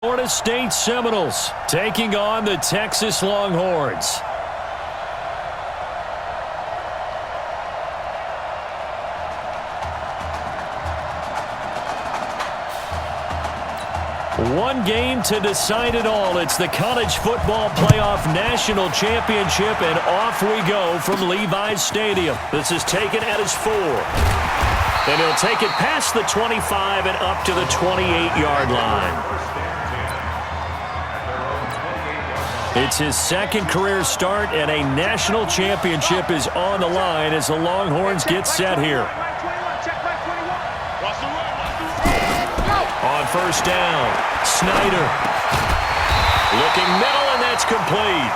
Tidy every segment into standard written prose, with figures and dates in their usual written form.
Florida State Seminoles taking on the Texas Longhorns. One game to decide it all. It's the College Football Playoff National Championship, and off we go from Levi's Stadium. This is taken at his 4. And he'll take it past the 25 and up to the 28-yard line. It's his second career start, and a national championship is on the line as the Longhorns get set here. On first down, Snyder. Looking middle, and that's complete.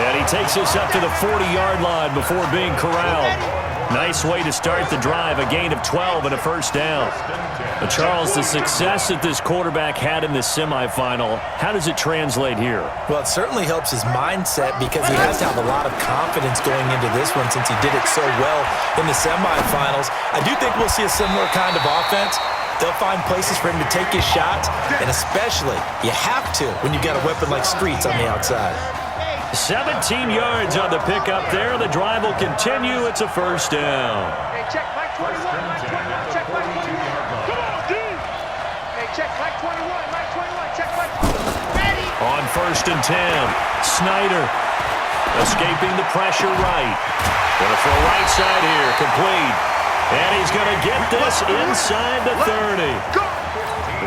And he takes this up to the 40-yard line before being corralled. Nice way to start the drive, a gain of 12 and a first down. But Charles, the success that this quarterback had in the semifinal, how does it translate here? Well, it certainly helps his mindset because he has to have a lot of confidence going into this one since he did it so well in the semifinals. I do think we'll see a similar kind of offense. They'll find places for him to take his shots, and especially, you have to when you've got a weapon like Streets on the outside. 17 yards on the pickup there. The drive will continue. It's a first down. Hey, check Mike 21, Mike 21, check Mike 21. Come on, dude. Hey, check Mike 21, Mike 21, check Mike 21. Ready. On first and 10, Snyder escaping the pressure right. Gonna throw right side here, complete. And he's gonna get this inside the 30.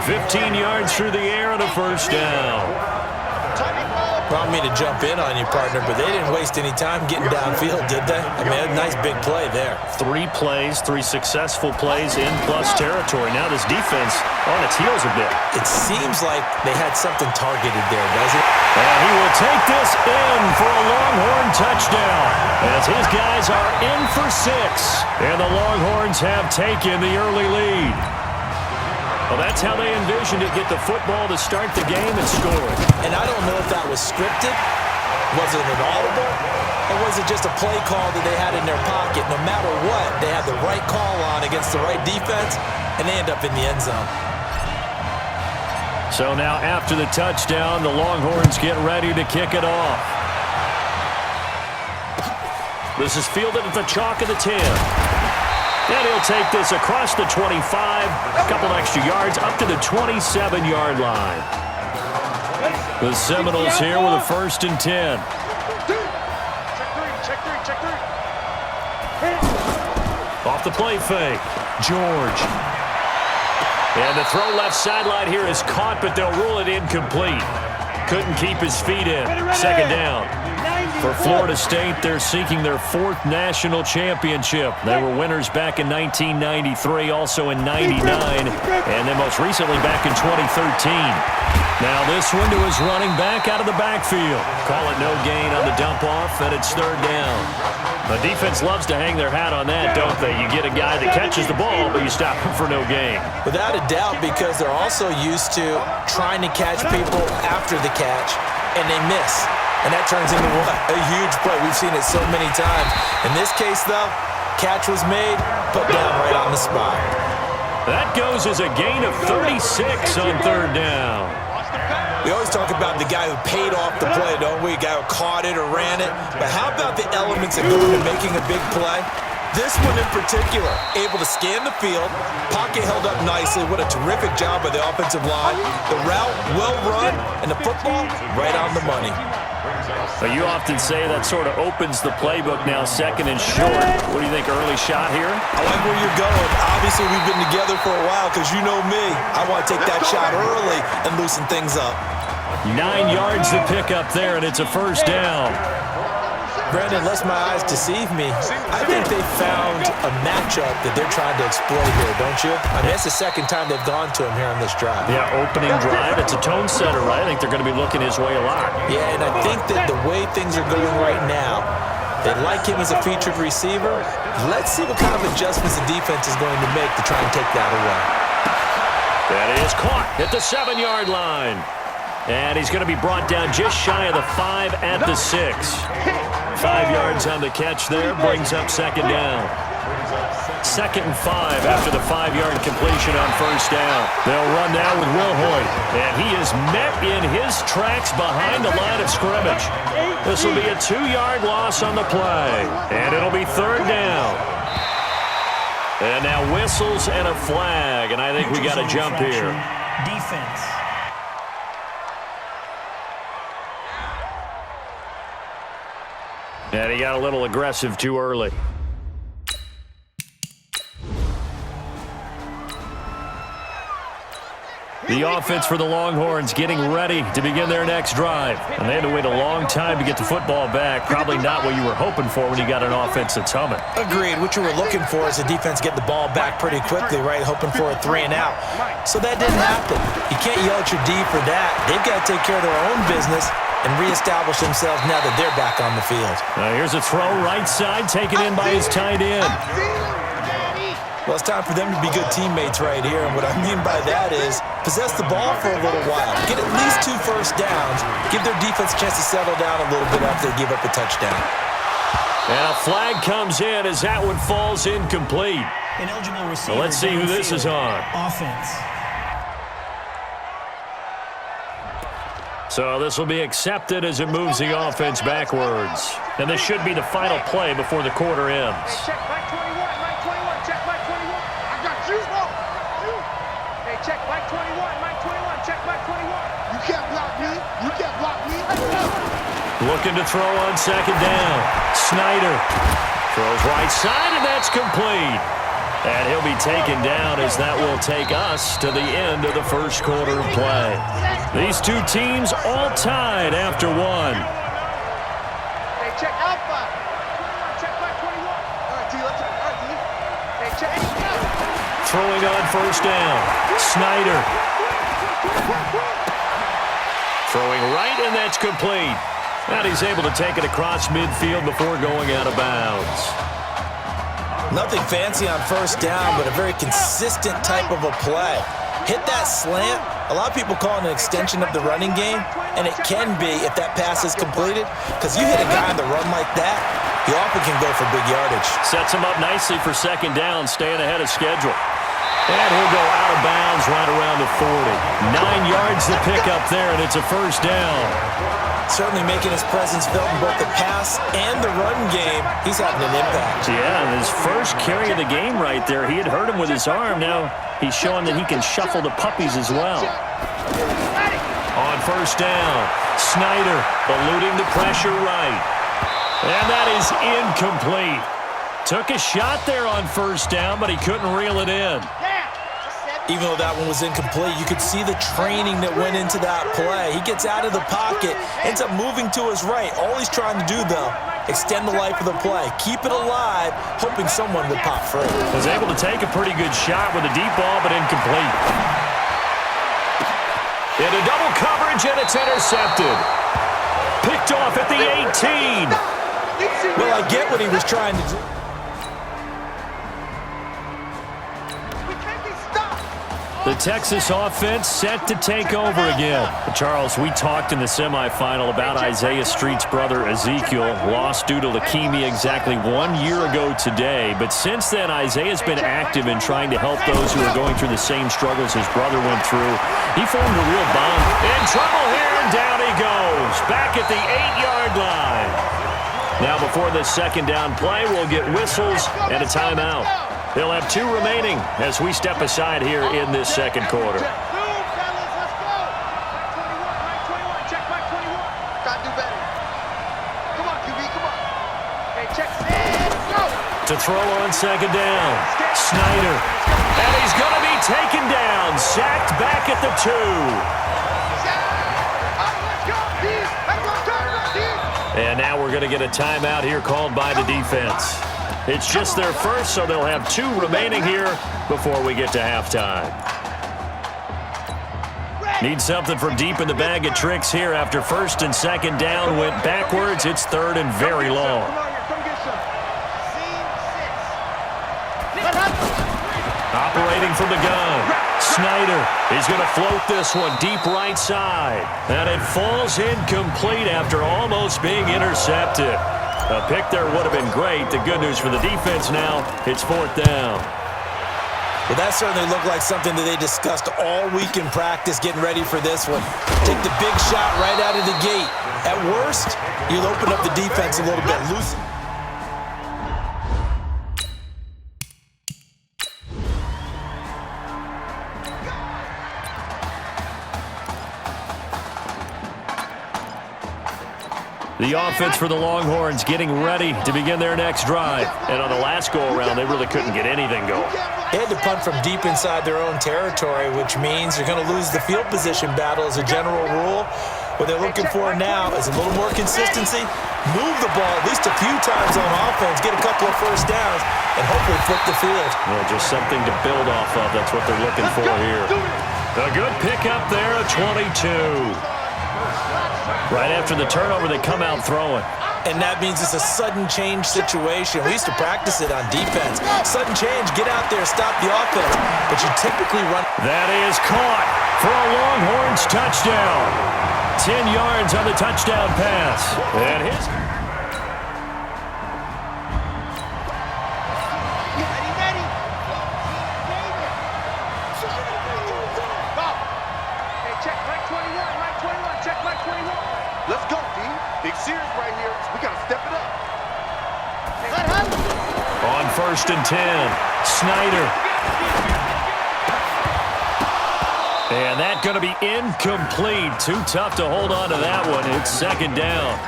15 yards through the air and a first down. Brought me to jump in on you, partner, but they didn't waste any time getting downfield, did they? I mean, a nice big play there. 3 plays, 3 successful plays in plus territory. Now this defense on its heels a bit. It seems like they had something targeted there, does it? And he will take this in for a Longhorn touchdown as his guys are in for 6. And the Longhorns have taken the early lead. Well, that's how they envisioned it, get the football to start the game and score it. And I don't know if that was scripted. Was it an audible? Or was it just a play call that they had in their pocket? No matter what, they had the right call on against the right defense, and they end up in the end zone. So now after the touchdown, the Longhorns get ready to kick it off. This is fielded at the chalk of the 10. And he'll take this across the 25, a couple extra yards, up to the 27-yard line. The Seminoles here with a first and 10. Check three. Off the play fake, George. And the throw left sideline here is caught, but they'll rule it incomplete. Couldn't keep his feet in. Second down. For Florida State, they're seeking their 4th national championship. They were winners back in 1993, also in 99, and then most recently back in 2013. Now this one to his running back out of the backfield. Call it no gain on the dump-off, and it's third down. The defense loves to hang their hat on that, don't they? You get a guy that catches the ball, but you stop him for no gain. Without a doubt, because they're also used to trying to catch people after the catch, and they miss. And that turns into what? A huge play. We've seen it so many times. In this case, though, catch was made, put down right on the spot. That goes as a gain of 36 on third down. We always talk about the guy who paid off the play, don't we? A guy who caught it or ran it. But how about the elements that go into making a big play? This one in particular, able to scan the field, pocket held up nicely. What a terrific job by the offensive line. The route, well run, and the football, right on the money. But you often say that sort of opens the playbook now, second and short. What do you think, early shot here? I like where you're going. Obviously, we've been together for a while because you know me. I want to take that shot early and loosen things up. 9 yards to pick up there, and it's a first down. Brandon, lest my eyes deceive me, I think they found a matchup that they're trying to exploit here, don't you? I mean, it's the second time they've gone to him here on this drive. Yeah, opening drive. It's a tone setter, right? I think they're going to be looking his way a lot. Yeah, and I think that the way things are going right now, they like him as a featured receiver. Let's see what kind of adjustments the defense is going to make to try and take that away. That is caught at the 7-yard line. And he's going to be brought down just shy of the 5 at the 6. 5 yards on the catch there, brings up second down. 2nd and 5 after the 5-yard completion on first down. They'll run now with Will Hoyt. And he is met in his tracks behind the line of scrimmage. This will be a 2-yard loss on the play. And it'll be 3rd down. And now whistles and a flag. And I think we got a jump here. Defense. And he got a little aggressive too early. The offense for the Longhorns getting ready to begin their next drive. And they had to wait a long time to get the football back. Probably not what you were hoping for when you got an offense that's humming. Agreed. What you were looking for is the defense get the ball back pretty quickly, right? Hoping for a 3 and out. So that didn't happen. You can't yell at your D for that. They've got to take care of their own business and reestablish themselves now that they're back on the field. Here's a throw right side, taken in by his tight end. Well, it's time for them to be good teammates right here, and what I mean by that is possess the ball for a little while, get at least 2 first downs, give their defense a chance to settle down a little bit after they give up a touchdown. And a flag comes in as that one falls incomplete. Ineligible receiver. So let's see who this is on. Offense. So this will be accepted as it moves the offense backwards. And this should be the final play before the quarter ends. Check Mike 21, Mike 21, check Mike 21. I got you. Hey, check Mike 21, Mike 21, check Mike 21. You can't block me. You can't block me. Looking to throw on 2nd down. Snyder throws right side, and that's complete. And he'll be taken down as that will take us to the end of the first quarter of play. These two teams all tied after 1. Hey, check Alpha. Check Mike 21. All right, D, let's go. All right, D. Hey, check. Throwing on first down. Snyder. Throwing right, and that's complete. And he's able to take it across midfield before going out of bounds. Nothing fancy on first down, but a very consistent type of a play. Hit that slant. A lot of people call it an extension of the running game, and it can be if that pass is completed, because you hit a guy on the run like that, he often can go for big yardage. Sets him up nicely for 2nd down, staying ahead of schedule. And he'll go out of bounds right around the 40. 9 yards to pick up there, and it's a first down. Certainly making his presence felt in both the pass and the run game. He's having an impact. Yeah, his first carry of the game right there. He had hurt him with his arm. Now he's showing that he can shuffle the puppies as well. On first down, Snyder eluding the pressure right. And that is incomplete. Took a shot there on first down, but he couldn't reel it in. Even though that one was incomplete, you could see the training that went into that play. He gets out of the pocket, ends up moving to his right. All he's trying to do, though, extend the life of the play. Keep it alive, hoping someone would pop free. Was able to take a pretty good shot with a deep ball, but incomplete. Into double coverage, and it's intercepted. Picked off at the 18. Well, I get what he was trying to do. The Texas offense set to take over again. Charles, we talked in the semifinal about Isaiah Street's brother Ezekiel, lost due to leukemia exactly 1 year ago today. But since then, Isaiah's been active in trying to help those who are going through the same struggles his brother went through. He formed a real bond. In trouble here, and down he goes. Back at the 8-yard line. Now before the 2nd down play, we'll get whistles and a timeout. They'll have 2 remaining as we step aside here in this 2nd quarter. To throw on 2nd down, Snyder. And he's going to be taken down, sacked back at the 2. And now we're going to get a timeout here called by the defense. It's just their first, so they'll have 2 remaining here before we get to halftime. Need something from deep in the bag of tricks here after 1st and 2nd down went backwards. It's 3rd and very long. Operating from the gun, Snyder is going to float this one deep right side. And it falls incomplete after almost being intercepted. A pick there would have been great. The good news for the defense now, it's 4th down. Well, that certainly looked like something that they discussed all week in practice getting ready for this one. Take the big shot right out of the gate. At worst, you'll open up the defense a little bit. Loosen. The offense for the Longhorns getting ready to begin their next drive. And on the last go-around, they really couldn't get anything going. They had to punt from deep inside their own territory, which means you're going to lose the field position battle as a general rule. What they're looking for now is a little more consistency, move the ball at least a few times on offense, get a couple of first downs, and hopefully flip the field. Well, just something to build off of. That's what they're looking for here. A good pickup there, a 22. Right after the turnover, they come out throwing. And that means it's a sudden change situation. We used to practice it on defense. Sudden change, get out there, stop the offense. But you typically run. That is caught for a Longhorns touchdown. 10 yards on the touchdown pass. And his... Let's go, D. Big series right here. We got to step it up. On 1st and 10, Snyder. And that's going to be incomplete. Too tough to hold on to that one. It's 2nd down.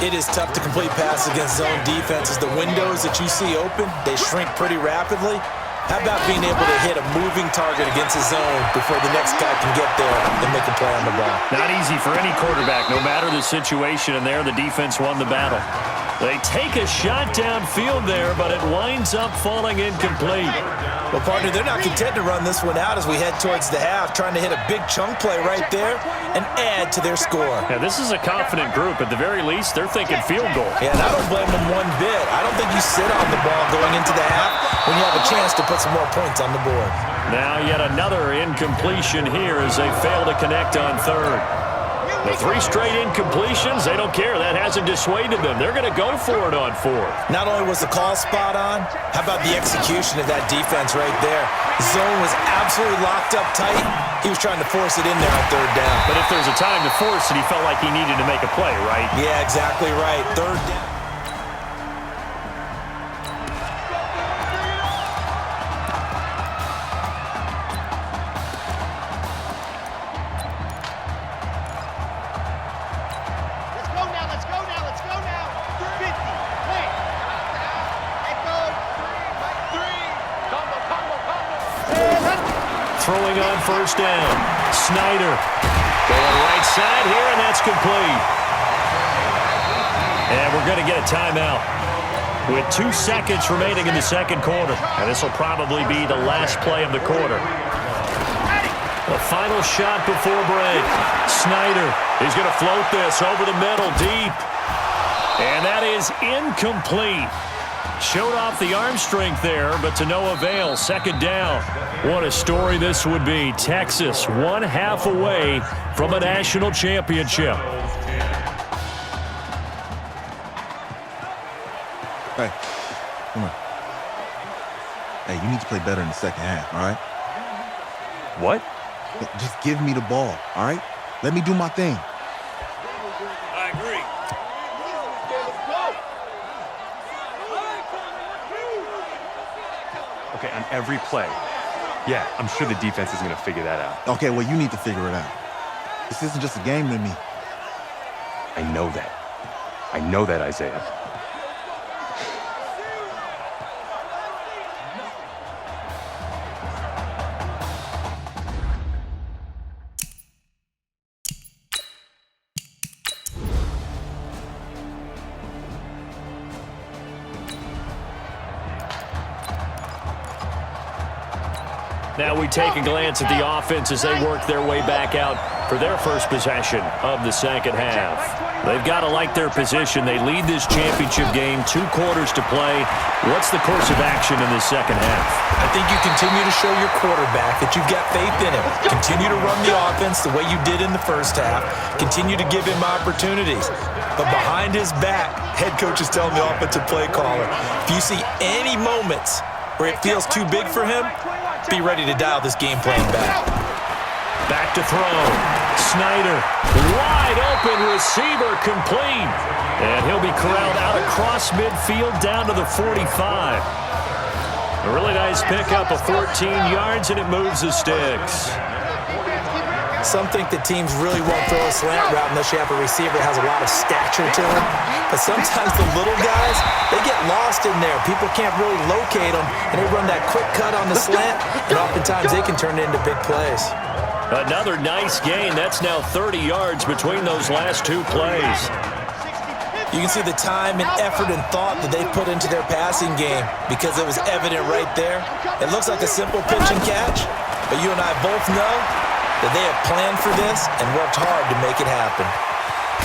It is tough to complete passes against zone defenses. The windows that you see open, they shrink pretty rapidly. How about being able to hit a moving target against his zone before the next guy can get there and make a play on the ball? Not easy for any quarterback, no matter the situation, and there the defense won the battle. They take a shot downfield there, but it winds up falling incomplete. Well, partner, they're not content to run this one out as we head towards the half, trying to hit a big chunk play right there and add to their score. Yeah, this is a confident group. At the very least, they're thinking field goal. Yeah, and I don't blame them one bit. I don't think you sit on the ball going into the half when you have a chance to put some more points on the board. Now yet another incompletion here as they fail to connect on 3rd. The 3 straight incompletions, they don't care. That hasn't dissuaded them. They're going to go for it on 4th. Not only was the call spot on, how about the execution of that defense right there? The zone was absolutely locked up tight. He was trying to force it in there on 3rd down. But if there's a time to force it, he felt like he needed to make a play, right? Yeah, exactly right. 3rd down. Throwing on 1st down. Snyder going right side here, and that's complete. And we're going to get a timeout with 2 seconds remaining in the 2nd quarter. And this will probably be the last play of the quarter. The final shot before break. Snyder is going to float this over the middle deep. And that is incomplete. Showed off the arm strength there, but to no avail. 2nd down. What a story this would be. Texas 1/2 away from a national championship. Hey, come on. Hey, you need to play better in the 2nd half, all right? What? Just give me the ball, all right? Let me do my thing. I agree. Okay, on every play. Yeah, I'm sure the defense is going to figure that out. Okay, well, you need to figure it out. This isn't just a game to me. I know that. I know that, Isaiah. Now we take a glance at the offense as they work their way back out for their first possession of the 2nd half. They've got to like their position. They lead this championship game, 2 quarters to play. What's the course of action in the second half? I think you continue to show your quarterback that you've got faith in him. Continue to run the offense the way you did in the first half. Continue to give him opportunities. But behind his back, head coach is telling the offensive play caller, if you see any moments where it feels too big for him, be ready to dial this game plan back. Back to throw. Snyder, wide open receiver, complete. And he'll be corralled out across midfield down to the 45. A really nice pickup of 14 yards, and it moves the sticks. Some think that teams really won't throw a slant route unless you have a receiver that has a lot of stature to him. But sometimes the little guys, they get lost in there. People can't really locate them, and they run that quick cut on the slant, and oftentimes they can turn it into big plays. Another nice gain. That's now 30 yards between those last 2 plays. You can see the time and effort and thought that they put into their passing game because it was evident right there. It looks like a simple pitch and catch, but you and I both know that they have planned for this and worked hard to make it happen.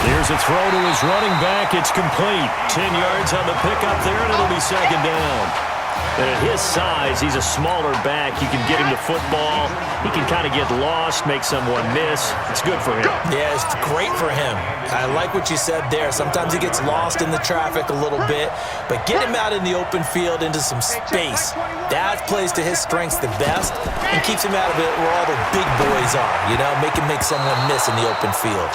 Here's a throw to his running back. It's complete. 10 yards on the pickup there, and it'll be second down. And at his size, he's a smaller back. You can get him to football. He can kind of get lost, make someone miss. It's good for him. Yeah, it's great for him. I like what you said there. Sometimes he gets lost in the traffic a little bit, but get him out in the open field into some space. That plays to his strengths the best and keeps him out of it where all the big boys are, you know, make him make someone miss in the open field.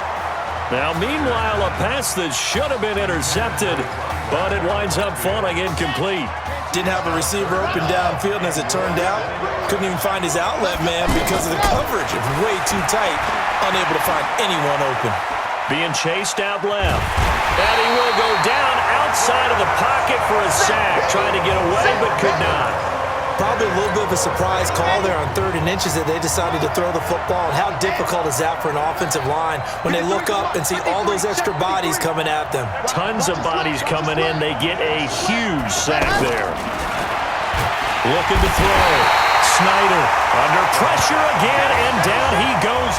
Now, meanwhile, a pass that should have been intercepted, but it winds up falling incomplete. Didn't have a receiver open downfield, and as it turned out, couldn't even find his outlet man because of the coverage. It was way too tight, unable to find anyone open. Being chased out left. And he will go down outside of the pocket for a sack, trying to get away but could not. Probably a little bit of a surprise call there on 3rd and inches that they decided to throw the football. And how difficult is that for an offensive line when they look up and see all those extra bodies coming at them? Tons of bodies coming in. They get a huge sack there. Looking to throw. Snyder under pressure again, and down he goes.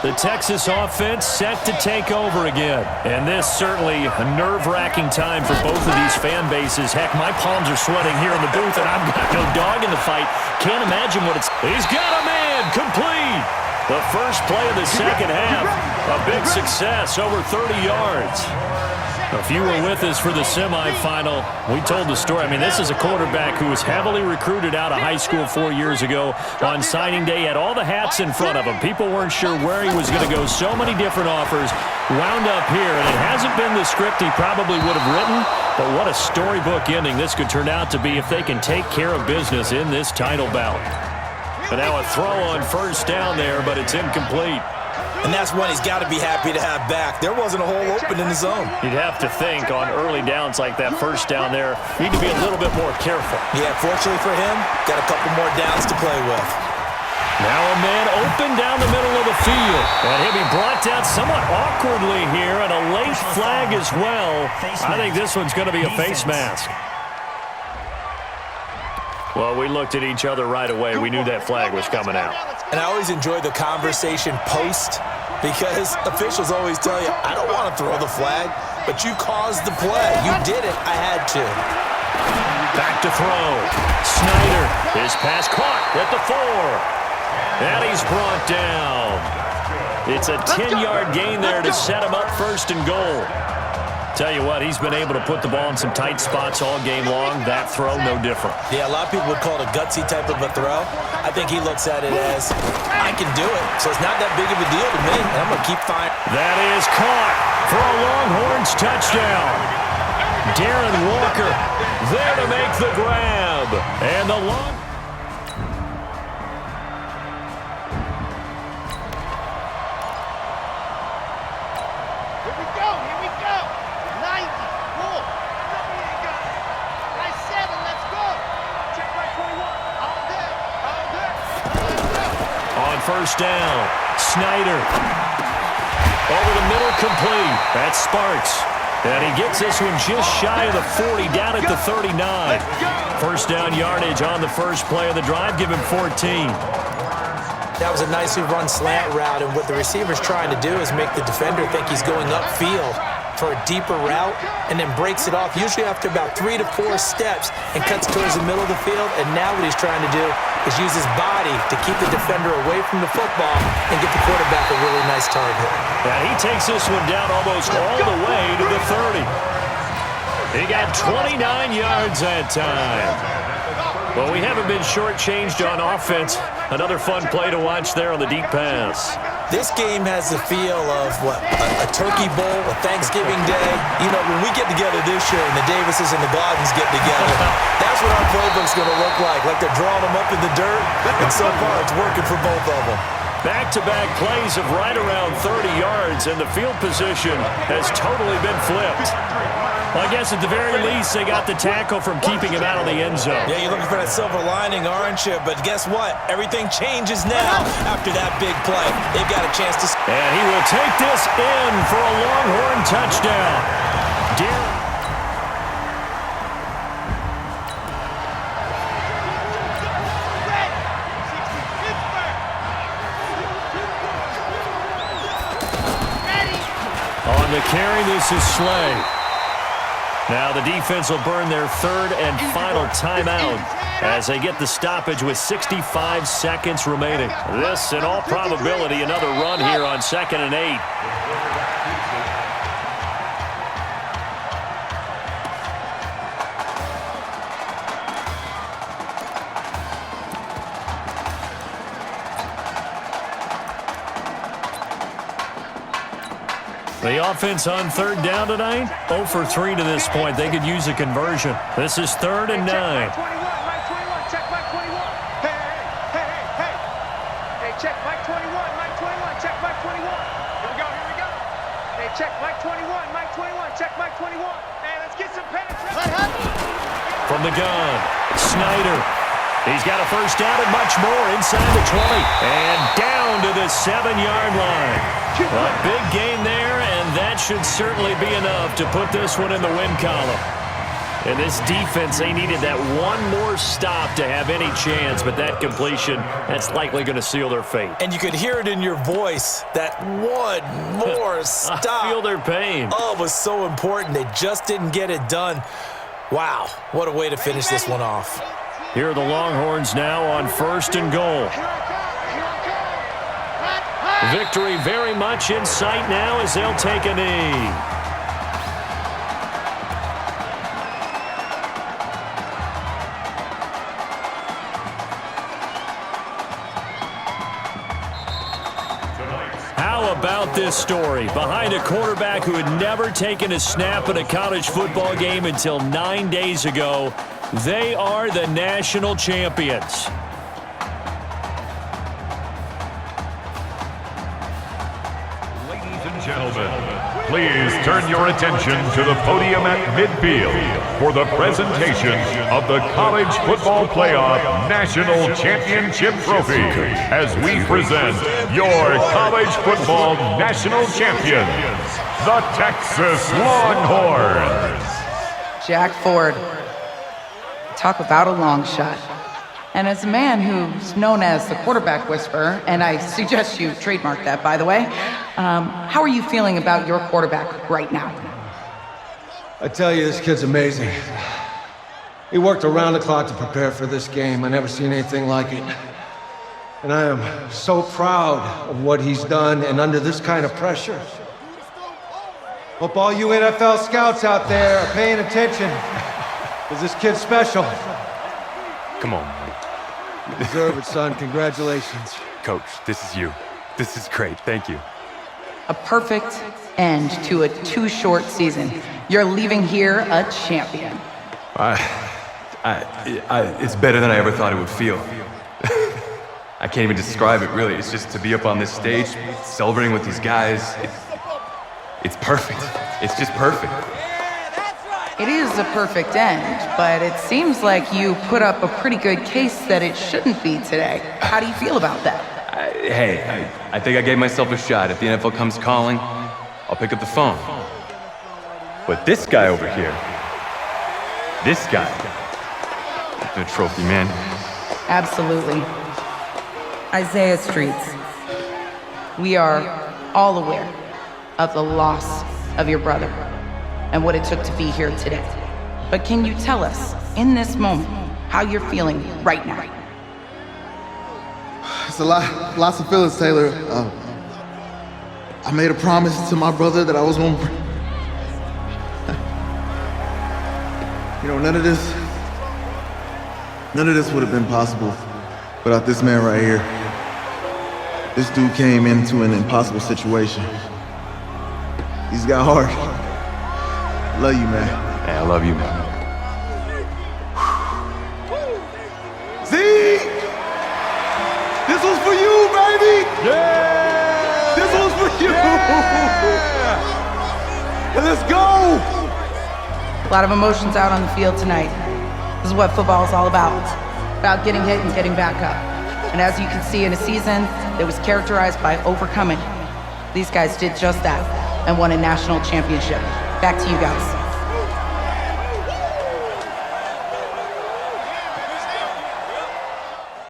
The Texas offense set to take over again. And this certainly a nerve-wracking time for both of these fan bases. Heck, my palms are sweating here in the booth, and I've got no dog in the fight. Can't imagine what it's... He's got a man! Complete! The first play of the second half. A big success, over 30 yards. If you were with us for the semifinal, we told the story. I mean, this is a quarterback who was heavily recruited out of high school 4 years ago. On signing day, had all the hats in front of him. People weren't sure where he was going to go. So many different offers. Wound up here, and it hasn't been the script he probably would have written, but what a storybook ending this could turn out to be if they can take care of business in this title bout. And now a throw on first down there, but it's incomplete. And that's one he's got to be happy to have back. There wasn't a hole open in the zone. You'd have to think on early downs like that first down there, you need to be a little bit more careful. Yeah, fortunately for him, got a couple more downs to play with. Now a man open down the middle of the field. And he'll be brought down somewhat awkwardly here, and a late flag as well. I think this one's going to be a face mask. Well, we looked at each other right away. We knew that flag was coming out. And I always enjoy the conversation post because officials always tell you, I don't want to throw the flag, but you caused the play. You did it. I had to. Back to throw. Snyder. His pass caught at the 4. And he's brought down. It's a 10-yard gain there to set him up first and goal. Tell you what, he's been able to put the ball in some tight spots all game long. That throw, no different. Yeah, a lot of people would call it a gutsy type of a throw. I think he looks at it as, I can do it, so it's not that big of a deal to me, and I'm going to keep firing. That is caught for a Longhorns touchdown. Darren Walker there to make the grab. And the long... First down. Snyder. Over the middle, complete. That's Sparks. And he gets this one just shy of the 40, down at the 39. First down yardage on the first play of the drive. Give him 14. That was a nicely run slant route, and what the receiver's trying to do is make the defender think he's going upfield for a deeper route, and then breaks it off, usually after about 3 to 4 steps, and cuts towards the middle of the field. And now what he's trying to do is use his body to keep the defender away from the football and get the quarterback a really nice target. And he takes this one down almost all the way to the 30. He got 29 yards that time. Well, we haven't been shortchanged on offense. Another fun play to watch there on the deep pass. This game has the feel of, a turkey bowl, a Thanksgiving day. You know, when we get together this year and the Davises and the Gardens get together, that's what our playbook's going to look like they're drawing them up in the dirt, and so far it's working for both of them. Back-to-back plays of right around 30 yards, and the field position has totally been flipped. Well, I guess at the very least, they got the tackle from keeping him out of the end zone. Yeah, you're looking for that silver lining, aren't you? But guess what? Everything changes now after that big play. They've got a chance to... And he will take this in for a Longhorn touchdown. On the carry, this is Slay. Now the defense will burn their third and final timeout as they get the stoppage with 65 seconds remaining. This, in all probability, another run here on 2nd and 8. The offense on 3rd down tonight, 0 for 3 to this point. They could use a conversion. This is 3rd and 9. Check Mike 21. Hey, check Mike 21. Mike 21. Check Mike 21. Here we go. Hey, check Mike 21. Mike 21. Check Mike 21. Hey, let's get some penetration. From the gun, Snyder. He's got a first down and much more inside the 20. And down to the 7-yard line. A big gain there, and that should certainly be enough to put this one in the win column. And this defense, they needed that one more stop to have any chance, but that completion, that's likely going to seal their fate. And you could hear it in your voice, that one more stop. I feel their pain. Oh, it was so important. They just didn't get it done. Wow, what a way to finish this one off. Here are the Longhorns now on 1st and goal. Victory very much in sight now as they'll take a knee. How about this story? Behind a quarterback who had never taken a snap in a college football game until 9 days ago, they are the national champions. Gentlemen, please turn your attention to the podium at midfield for the presentation of the College Football Playoff National Championship Trophy as we present your college football national champions, the Texas Longhorns. Jack Ford. Talk about a long shot. And as a man who's known as the quarterback whisperer, and I suggest you trademark that, by the way, how are you feeling about your quarterback right now? I tell you, this kid's amazing. He worked around the clock to prepare for this game. I never seen anything like it. And I am so proud of what he's done, and under this kind of pressure. Hope all you NFL scouts out there are paying attention, because this kid's special. Come on, man. You deserve it, son. Congratulations. Coach, this is you. This is great. Thank you. A perfect end to a too short season. You're leaving here a champion. It's better than I ever thought it would feel. I can't even describe it, really. It's just to be up on this stage, celebrating with these guys. It's perfect. It's just perfect. It is a perfect end, but it seems like you put up a pretty good case that it shouldn't be today. How do you feel about that? I think I gave myself a shot. If the NFL comes calling, I'll pick up the phone. But this guy over here, this guy, the trophy man. Absolutely. Isaiah Streets, we are all aware of the loss of your brother and what it took to be here today. But can you tell us, in this moment, how you're feeling right now? It's lots of feelings, Taylor. I made a promise to my brother that I was gonna none of this would have been possible without this man right here. This dude came into an impossible situation. He's got heart. Love you, man. Hey, I love you, man. See? This was for you, baby! Yeah! This was for you! Yeah! And let's go! A lot of emotions out on the field tonight. This is what football is all about getting hit and getting back up. And as you can see, in a season that was characterized by overcoming, these guys did just that and won a national championship. Back to you guys.